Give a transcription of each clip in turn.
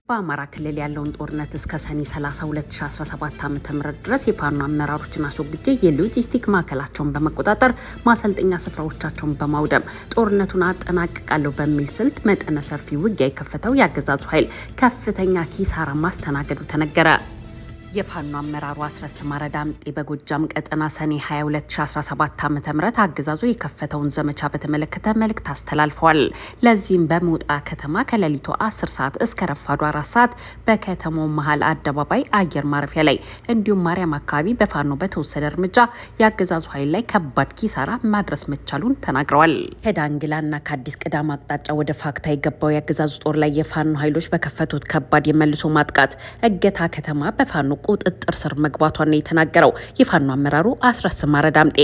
በአማራ ክልል ያለውን ጦርነት እስከ ሰኔ 30 2017 ዓ.ም ድረስ የፋኖ አመራሮችን አስወግጄ የሎጂስቲክ ማዕከላቸውን በመቆጣጠር ማሰልጠኛ ስፍራዎቻቸውን በማውደም ጦርነቱን አጠናቅቃለሁ በሚል ስልት መጠነ ሰፊ ውጊያ የከፈተው የአገዛዙ ኃይል ከፍተኛ ኪሳራ ማስተናገዱ ተነገረ። የፋኖ አመራሩ አስረስ ማረ ዳምጤ በጎጃም ቀጠና ሰኔ 22 2017 ዓ.ም አገዛዙ የከፈተውን ዘመቻ በተመለከተ መልእክት አስተላልፈዋል። ለዚህም በሞጣ ከተማ ከሌሊቱ 10 ሰዓት እስከ ረፋዱ 4 ሰዓት በከተማው መሃል አደባባይ አየር ማረፊያ ላይ እንዲሁም ማርያም አካባቢ በፋኖ በተወሰደ እርምጃ የአገዛዙ ኃይል ላይ ከባድ ኪሳራ ማድረስ መቻሉን ተናግረዋል። ከዳንግላና ከአዲስ ቅዳም አቅጣጫ ወደ ፋክታ የገባው የአገዛዙ ጦር ላይ የፋኖ ኃይሎች በከፈቱት ከባድ የመልሶ ማጥቃት እገታ ከተማ በፋኖ ቁጥጥር ስር መግባቷን ነው የተናገረው። የፋኖ አመራሩ አስረስ ማረ ዳምጤ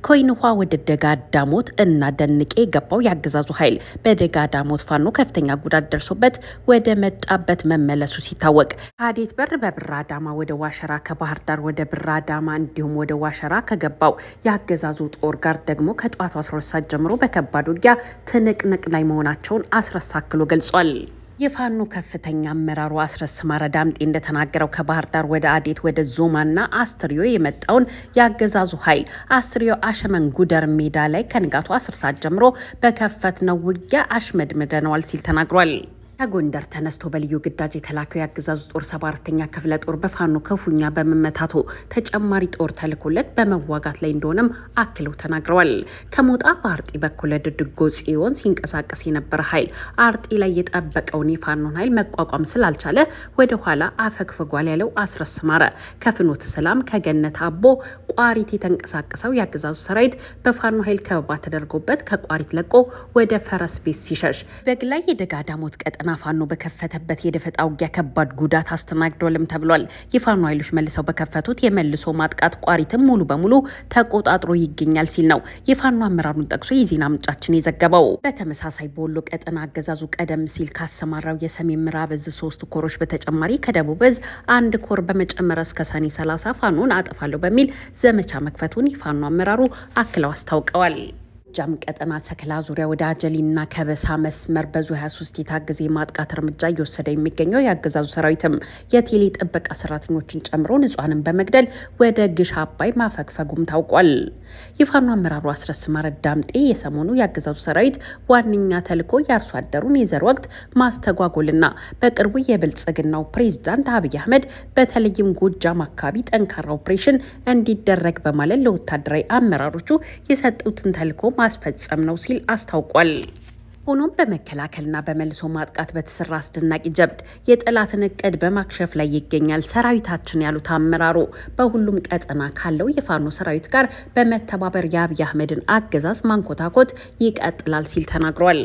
ኮይን ውሃ ወደ ደጋ ዳሞት እና ደንቄ የገባው የአገዛዙ ኃይል በደጋ ዳሞት ፋኖ ከፍተኛ ጉዳት ደርሶበት ወደ መጣበት መመለሱ ሲታወቅ ከአዴት በር በብራ ዳማ ወደ ዋሸራ ከባህር ዳር ወደ ብራ ዳማ እንዲሁም ወደ ዋሸራ ከገባው የአገዛዙ ጦር ጋር ደግሞ ከጠዋቱ 12 ሰዓት ጀምሮ በከባድ ውጊያ ትንቅንቅ ላይ መሆናቸውን አስረስ አክሎ ገልጿል። የፋኖ ከፍተኛ አመራሩ አስረስ ማረ ዳምጤ እንደተናገረው ከባህር ዳር ወደ አዴት ወደ ዞማና አስትሪዮ የመጣውን የአገዛዙ ኃይል አስትሪዮ አሸመን ጉደር ሜዳ ላይ ከንጋቱ 10 ሰዓት ጀምሮ በከፈትነው ውጊያ አሽመድምደነዋል ሲል ተናግሯል። ከጎንደር ተነስቶ በልዩ ግዳጅ የተላከው የአገዛዙ ጦር 74ኛ ክፍለ ጦር በፋኖ ክፉኛ በመመታቱ ተጨማሪ ጦር ተልኮለት በመዋጋት ላይ እንደሆነም አክለው ተናግረዋል። ከሞጣ በአርጢ በኩል ድድጎ ጽዮን ሲንቀሳቀስ የነበረ ኃይል አርጢ ላይ የጠበቀውን የፋኖን ኃይል መቋቋም ስላልቻለ ወደ ኋላ አፈግፍጓል ያለው አስረስ ማረ ከፍኖተ ሰላም ከገነት አቦ ቋሪት የተንቀሳቀሰው የአገዛዙ ሰራዊት በፋኖ ኃይል ከበባ ተደርጎበት ከቋሪት ለቆ ወደ ፈረስ ቤት ሲሸሽ በግላይ የደጋ ዳሞት ቀጠና ፋኖ በከፈተበት የደፈጣ ውጊያ ከባድ ጉዳት አስተናግዷልም ተብሏል። የፋኖ ኃይሎች መልሰው በከፈቱት የመልሶ ማጥቃት ቋሪትም ሙሉ በሙሉ ተቆጣጥሮ ይገኛል ሲል ነው የፋኖ አመራሩን ጠቅሶ የዜና ምንጫችን የዘገበው። በተመሳሳይ በወሎ ቀጠና አገዛዙ ቀደም ሲል ካሰማራው የሰሜን ምዕራብ እዝ 3 ኮሮች በተጨማሪ ከደቡብ እዝ 1 ኮር በመጨመር እስከ ሰኔ 30 ፋኖን አጠፋለሁ በሚል ዘመቻ መክፈቱን የፋኖ አመራሩ አክለው አስታውቀዋል። ጃም ቀጠና ሰከላ ዙሪያ ወደ አጀሊና ከበሳ መስመር በዙ 23 የታገዘ የማጥቃት እርምጃ እየወሰደ የሚገኘው የአገዛዙ ሰራዊትም የቴሌ ጥበቃ ሰራተኞችን ጨምሮ ንጹሃንን በመግደል ወደ ግሽ አባይ ማፈግፈጉም ታውቋል። የፋኖ አመራሩ አስረስ ማረ ዳምጤ የሰሞኑ የአገዛዙ ሰራዊት ዋነኛ ተልዕኮ የአርሶ አደሩን የዘር ወቅት ማስተጓጎልና በቅርቡ የብልጽግናው ፕሬዝዳንት አብይ አህመድ በተለይም ጎጃም አካባቢ ጠንካራ ኦፕሬሽን እንዲደረግ በማለት ለወታደራዊ አመራሮቹ የሰጡትን ተልዕኮ ማስፈጸም ነው ሲል አስታውቋል። ሆኖም በመከላከልና በመልሶ ማጥቃት በተሰራ አስደናቂ ጀብድ የጠላትን እቅድ በማክሸፍ ላይ ይገኛል ሰራዊታችን ያሉት አመራሩ በሁሉም ቀጠና ካለው የፋኖ ሰራዊት ጋር በመተባበር የአብይ አህመድን አገዛዝ ማንኮታኮት ይቀጥላል ሲል ተናግሯል።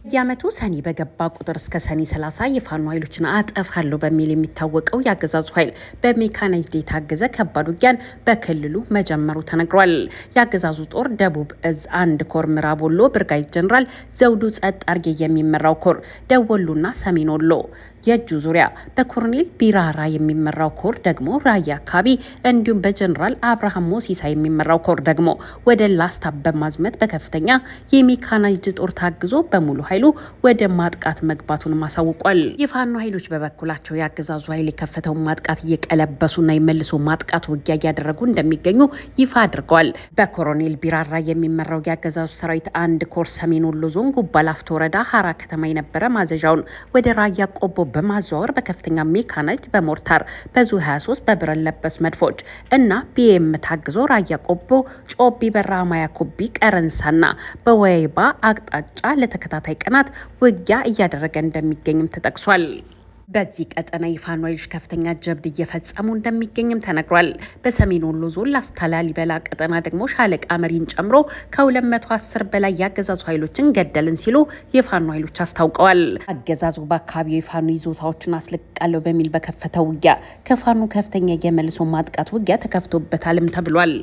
የዓመቱ ሰኔ በገባ ቁጥር እስከ ሰኔ 30 የፋኖ ኃይሎችን አጠፋለሁ በሚል የሚታወቀው የአገዛዙ ኃይል በሜካናይዝድ የታገዘ ከባድ ውጊያን በክልሉ መጀመሩ ተነግሯል። የአገዛዙ ጦር ደቡብ እዝ 1 ኮር ምዕራብ ወሎ ብርጋዴር ጀነራል ዘውዱ ጸጥ አርጌ የሚመራው ኮር ደወሎና ሰሜን ወሎ የእጁ ዙሪያ በኮሎኔል ቢራራ የሚመራው ኮር ደግሞ ራያ አካባቢ እንዲሁም በጀነራል አብርሃም ሞሲሳ የሚመራው ኮር ደግሞ ወደ ላስታ በማዝመት በከፍተኛ የሜካናይዝድ ጦር ታግዞ በሙሉ ኃይሉ ወደ ማጥቃት መግባቱን ማሳውቋል። የፋኖ ኃይሎች በበኩላቸው የአገዛዙ ኃይል የከፈተውን ማጥቃት እየቀለበሱና የመልሶ ማጥቃት ውጊያ እያደረጉ እንደሚገኙ ይፋ አድርገዋል። በኮሎኔል ቢራራ የሚመራው የአገዛዙ ሰራዊት 1 ኮር ሰሜን ወሎ ዞን ጉባ ላፍቶ ወረዳ ሀራ ከተማ የነበረ ማዘዣውን ወደ ራያ ቆቦ በማዘዋወር በከፍተኛ ሜካናይዝድ በሞርታር በዙ 23 በብረት ለበስ መድፎች እና ቢኤም ታግዞ ራያ ቆቦ ጮቢ በራማያ ኩቢ ቀረንሳና በወይባ አቅጣጫ ለተከታታይ ቀናት ውጊያ እያደረገ እንደሚገኝም ተጠቅሷል። በዚህ ቀጠና የፋኖ ኃይሎች ከፍተኛ ጀብድ እየፈጸሙ እንደሚገኝም ተነግሯል። በሰሜን ወሎ ዞን ላስታ ላሊበላ ቀጠና ደግሞ ሻለቃ መሪን ጨምሮ ከ210 በላይ የአገዛዙ ኃይሎችን ገደልን ሲሉ የፋኖ ኃይሎች አስታውቀዋል። አገዛዙ በአካባቢው የፋኖ ይዞታዎችን አስለቅቃለሁ በሚል በከፈተው ውጊያ ከፋኖ ከፍተኛ የመልሶ ማጥቃት ውጊያ ተከፍቶበታልም ተብሏል።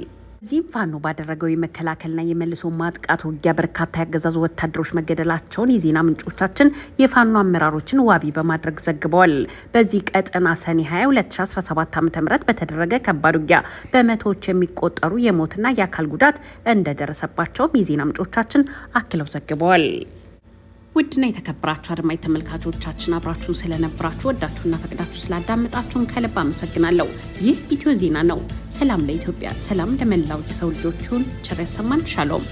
እዚህም ፋኖ ባደረገው የመከላከልና የመልሶ ማጥቃት ውጊያ በርካታ ያገዛዙ ወታደሮች መገደላቸውን የዜና ምንጮቻችን የፋኖ አመራሮችን ዋቢ በማድረግ ዘግበዋል። በዚህ ቀጠና ሰኔ 20 2017 ዓ.ም በተደረገ ከባድ ውጊያ በመቶዎች የሚቆጠሩ የሞትና የአካል ጉዳት እንደደረሰባቸውም የዜና ምንጮቻችን አክለው ዘግበዋል። ውድና የተከበራችሁ አድማጭ ተመልካቾቻችን አብራችሁን ስለነበራችሁ ወዳችሁና ፈቅዳችሁ ስላዳመጣችሁን ከልብ አመሰግናለሁ። ይህ ኢትዮ ዜና ነው። ሰላም ለኢትዮጵያ፣ ሰላም ለመላው የሰው ልጆች ይሁን። ቸር ያሰማን። ሻሎም